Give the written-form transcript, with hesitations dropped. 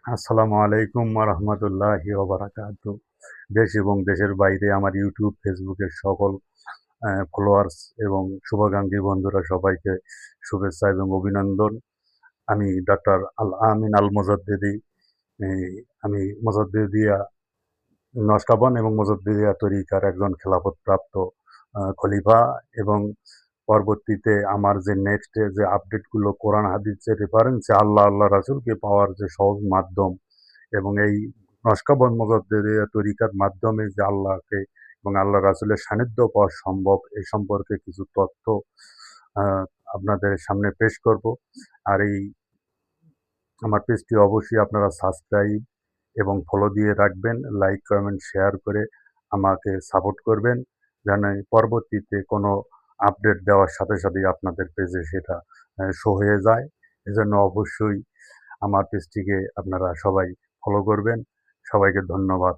আসসালামু আলাইকুম ওয়া রাহমাতুল্লাহি ওয়া বারাকাতু। দেশ এবং দেশের বাইরে আমার ইউটিউব, ফেসবুকের সকল ফলোয়ার্স এবং শুভাকাঙ্ক্ষী বন্ধুরা সবাইকে শুভেচ্ছা এবং অভিনন্দন। আমি ডাক্তার আল আমিন আল মোজাদ্দেদি। এই আমি মোজাদ্দেদিয়া নশকাবন এবং মোজাদ্দেদিয়া তরিকার একজন খেলাফতপ্রাপ্ত খলিফা এবং পরবর্তীতে আমার যে নেক্সট যে আপডেটগুলো কোরআন হাদিসের রেফারেন্সে আল্লাহ রাসূলকে পাওয়ার যে সহজ মাধ্যম এবং এই নশকাবন মোজাদ্দেদিয়া তরিকার মাধ্যমে যে আল্লাহকে এবং আল্লাহ রাসূলের সান্নিধ্য পাওয়া সম্ভব এ সম্পর্কে কিছু তথ্য আ আপনাদের সামনে পেশ করব। আর আমার পেজটি অবশ্যই আপনারা সাবস্ক্রাইব এবং ফলো দিয়ে রাখবেন। লাইক, কমেন্ট, শেয়ার করে আমাকে সাপোর্ট করবেন। যেন পরবর্তীতে কোনো আপডেট দেওয়ার সাথে সাথেই আপনাদের পেজে সেটা শো হয়ে যায়। এজন্য অবশ্যই আমার পেজটিকে আপনারা সবাই ফলো করবেন। সবাইকে ধন্যবাদ।